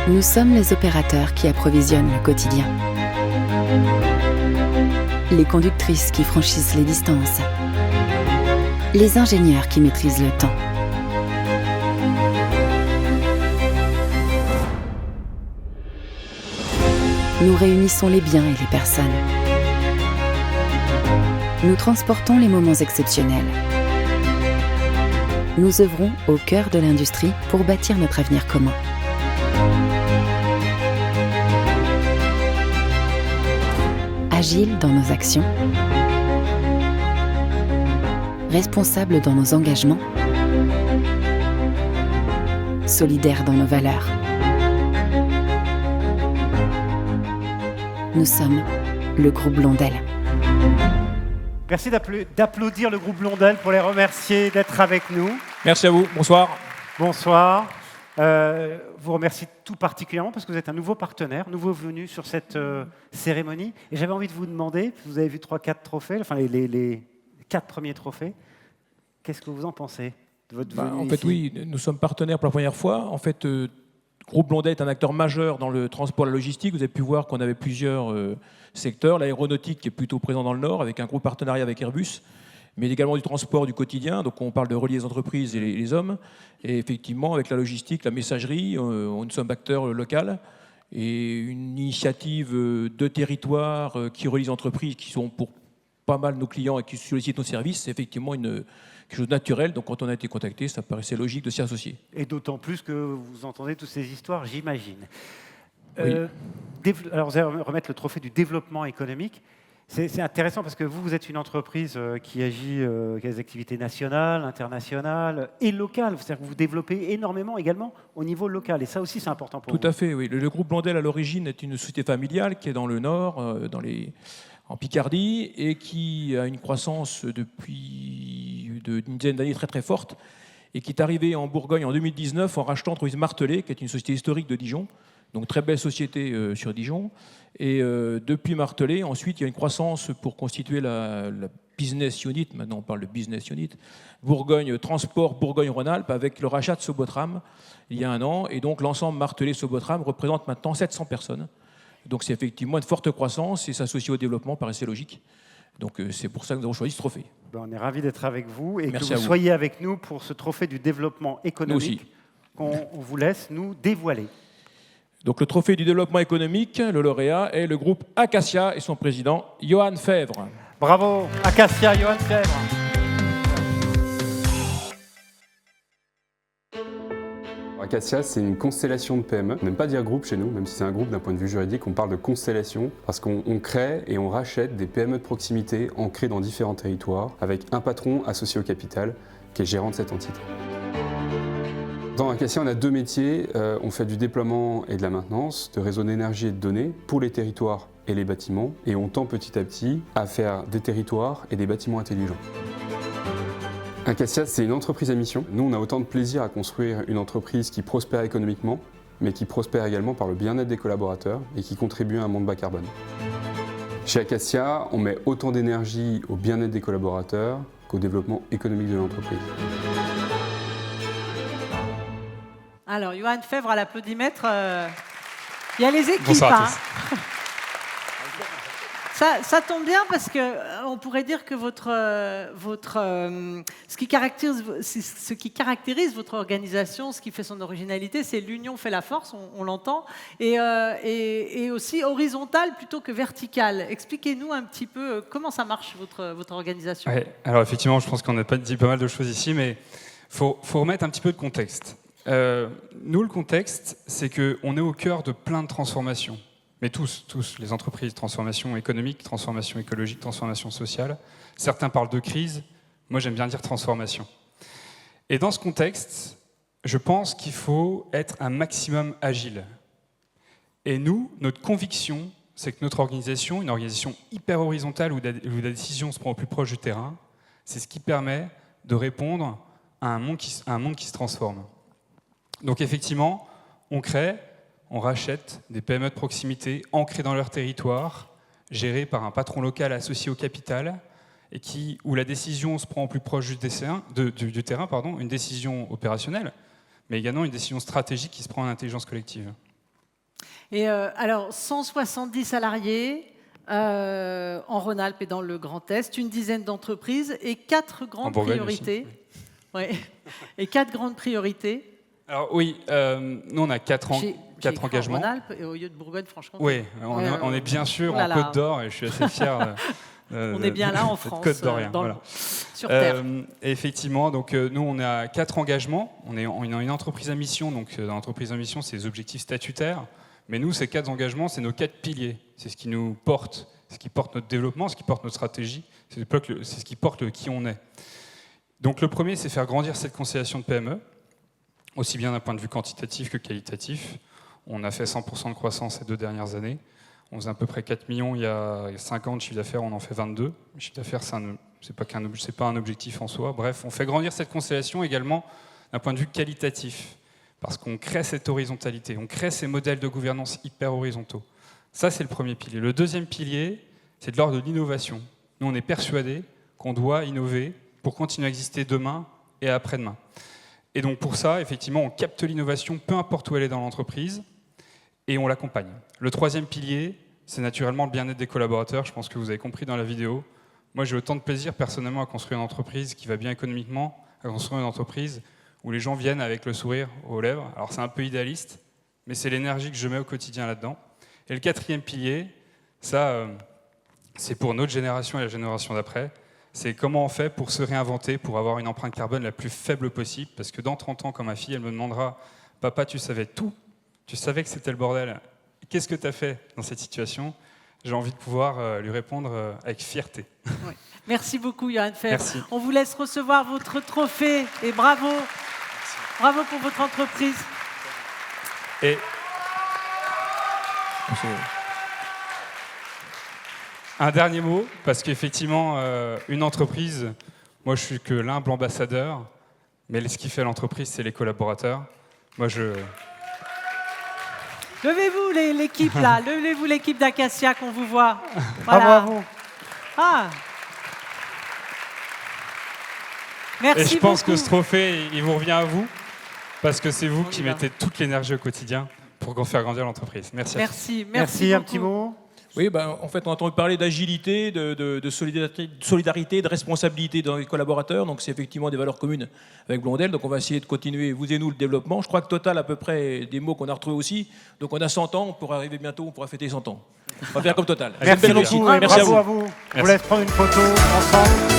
Nous sommes les opérateurs qui approvisionnent le quotidien. Les conductrices qui franchissent les distances. Les ingénieurs qui maîtrisent le temps. Nous réunissons les biens et les personnes. Nous transportons les moments exceptionnels. Nous œuvrons au cœur de l'industrie pour bâtir notre avenir commun. Agile dans nos actions, responsable dans nos engagements, solidaire dans nos valeurs. Nous sommes le groupe Blondel. Merci d'applaudir le groupe Blondel pour les remercier d'être avec nous. Merci à vous, bonsoir. Bonsoir. Vous remercie tout particulièrement parce que vous êtes un nouveau partenaire, nouveau venu sur cette cérémonie. Et j'avais envie de vous demander, vous avez vu 3-4 trophées, enfin les 4 premiers trophées. Qu'est-ce que vous en pensez de votre venue En fait, ici? oui, nous sommes partenaires pour la première fois. En fait, Groupe Blondel est un acteur majeur dans le transport et la logistique. Vous avez pu voir qu'on avait plusieurs secteurs. L'aéronautique qui est plutôt présent dans le Nord, avec un gros partenariat avec Airbus, mais également du transport du quotidien. Donc on parle de relier les entreprises et les hommes. Et effectivement, avec la logistique, la messagerie, nous sommes acteurs locaux. Et une initiative de territoire qui relie les entreprises, qui sont pour pas mal nos clients et qui sollicitent nos services, c'est effectivement quelque chose de naturel. Donc quand on a été contacté, ça paraissait logique de s'y associer. Et d'autant plus que vous entendez toutes ces histoires, j'imagine. Oui. Alors vous allez remettre le trophée du développement économique. C'est intéressant parce que vous êtes une entreprise qui agit, qui a des activités nationales, internationales et locales. C'est-à-dire que vous développez énormément également au niveau local. Et ça aussi, c'est important pour vous. Tout à fait, oui. Le groupe Blondel, à l'origine, est une société familiale qui est dans le Nord, en Picardie, et qui a une croissance depuis une dizaine d'années très très forte, et qui est arrivée en Bourgogne en 2019 en rachetant l'entreprise Martelet, qui est une société historique de Dijon. Donc très belle société sur Dijon. Et depuis Martelet, ensuite, il y a une croissance pour constituer la business unit, maintenant on parle de business unit, Bourgogne Transport, Bourgogne-Rhône-Alpes, avec le rachat de Sobotram il y a un an. Et donc l'ensemble Martelet-Sobotram représente maintenant 700 personnes. Donc c'est effectivement une forte croissance et s'associer au développement paraissait logique. Donc c'est pour ça que nous avons choisi ce trophée. On est ravis d'être avec vous et Merci que vous à vous. soyez avec nous pour ce trophée du développement économique qu'on vous laisse nous dévoiler. Donc le trophée du développement économique, le lauréat est le groupe Acacia et son président Johan Fèvre. Bravo, Acacia, Johan Fèvre. Acacia, c'est une constellation de PME. On n'aime pas dire groupe chez nous, même si c'est un groupe d'un point de vue juridique, on parle de constellation parce qu'on crée et on rachète des PME de proximité ancrées dans différents territoires avec un patron associé au capital qui est gérant de cette entité. Dans Acacia, on a 2 métiers. On fait du déploiement et de la maintenance, de réseaux d'énergie et de données pour les territoires et les bâtiments. Et on tend petit à petit à faire des territoires et des bâtiments intelligents. Acacia, c'est une entreprise à mission. Nous, on a autant de plaisir à construire une entreprise qui prospère économiquement, mais qui prospère également par le bien-être des collaborateurs et qui contribue à un monde bas carbone. Chez Acacia, on met autant d'énergie au bien-être des collaborateurs qu'au développement économique de l'entreprise. Alors, Johan Fèvre à l'applaudimètre. Il y a les équipes. Bonsoir à hein. Ça tombe bien parce qu'on pourrait dire que ce qui caractérise votre organisation, ce qui fait son originalité, c'est l'union fait la force, on l'entend, et aussi horizontale plutôt que verticale. Expliquez-nous un petit peu comment ça marche votre organisation. Ouais, alors effectivement, je pense qu'on a dit pas mal de choses ici, mais faut remettre un petit peu de contexte. Nous, le contexte, c'est qu'on est au cœur de plein de transformations. Mais tous, les entreprises, transformation économique, transformation écologique, transformation sociale. Certains parlent de crise, moi j'aime bien dire transformation. Et dans ce contexte, je pense qu'il faut être un maximum agile. Et nous, notre conviction, c'est que notre organisation, une organisation hyper horizontale où la décision se prend au plus proche du terrain, c'est ce qui permet de répondre à un monde qui se transforme. Donc effectivement, on crée, on rachète des PME de proximité ancrées dans leur territoire, gérées par un patron local associé au capital, et où la décision se prend au plus proche du terrain, une décision opérationnelle, mais également une décision stratégique qui se prend en intelligence collective. Et alors, 170 salariés en Rhône-Alpes et dans le Grand Est, une dizaine d'entreprises et 4 grandes priorités. Ouais. Et 4 grandes priorités. Alors oui, nous on a 4 engagements. Rhône-Alpes et au lieu de Bourgogne-Franche-Comté. Oui, on est bien sûr en Côte d'Or et je suis assez fier. On est bien là en France, Côte d'Orient, sur Terre. Et effectivement, donc nous on a 4 engagements. On est une entreprise à mission, donc l'entreprise à mission, c'est les objectifs statutaires. Mais nous, ces 4 engagements, c'est nos 4 piliers. C'est ce qui nous porte, ce qui porte notre développement, ce qui porte notre stratégie, c'est ce qui porte qui on est. Donc le premier, c'est faire grandir cette constellation de PME, aussi bien d'un point de vue quantitatif que qualitatif. On a fait 100% de croissance ces 2 dernières années. On faisait à peu près 4 millions il y a 5 ans de chiffre d'affaires, on en fait 22. Le chiffre d'affaires, c'est pas un objectif en soi. Bref, on fait grandir cette constellation également d'un point de vue qualitatif, parce qu'on crée cette horizontalité, on crée ces modèles de gouvernance hyper horizontaux. Ça, c'est le premier pilier. Le deuxième pilier, c'est de l'ordre de l'innovation. Nous, on est persuadés qu'on doit innover pour continuer à exister demain et après-demain. Et donc pour ça, effectivement, on capte l'innovation, peu importe où elle est dans l'entreprise, et on l'accompagne. Le troisième pilier, c'est naturellement le bien-être des collaborateurs. Je pense que vous avez compris dans la vidéo. Moi, j'ai autant de plaisir personnellement à construire une entreprise qui va bien économiquement, à construire une entreprise où les gens viennent avec le sourire aux lèvres. Alors c'est un peu idéaliste, mais c'est l'énergie que je mets au quotidien là-dedans. Et le quatrième pilier, ça, c'est pour notre génération et la génération d'après. C'est comment on fait pour se réinventer, pour avoir une empreinte carbone la plus faible possible. Parce que dans 30 ans, quand ma fille, elle me demandera « Papa, tu savais tout ? Tu savais que c'était le bordel. Qu'est-ce que tu as fait dans cette situation ?» J'ai envie de pouvoir lui répondre avec fierté. Oui. Merci beaucoup, Johan Fer. Merci. On vous laisse recevoir votre trophée et bravo. Merci. Bravo pour votre entreprise. Et un dernier mot, parce qu'effectivement, une entreprise, moi je suis que l'humble ambassadeur, mais ce qui fait l'entreprise, c'est les collaborateurs. Moi je... Levez-vous l'équipe là, levez-vous l'équipe d'Acacia qu'on vous voit. Voilà. Bravo. Ah. Merci Et je pense beaucoup. que ce trophée, il vous revient à vous, parce que c'est vous qui mettez toute l'énergie au quotidien pour faire grandir l'entreprise. Merci. Merci un beaucoup. petit mot. Oui, en fait, on a entendu parler d'agilité, de solidarité, de responsabilité dans les collaborateurs. Donc, c'est effectivement des valeurs communes avec Blondel. Donc, on va essayer de continuer, vous et nous, le développement. Je crois que Total, à peu près, des mots qu'on a retrouvés aussi. Donc, on a 100 ans, on pourra arriver bientôt, on pourra fêter 100 ans. On va faire comme Total. Merci beaucoup. Merci à vous. Bravo à vous. Je vous laisse prendre une photo ensemble.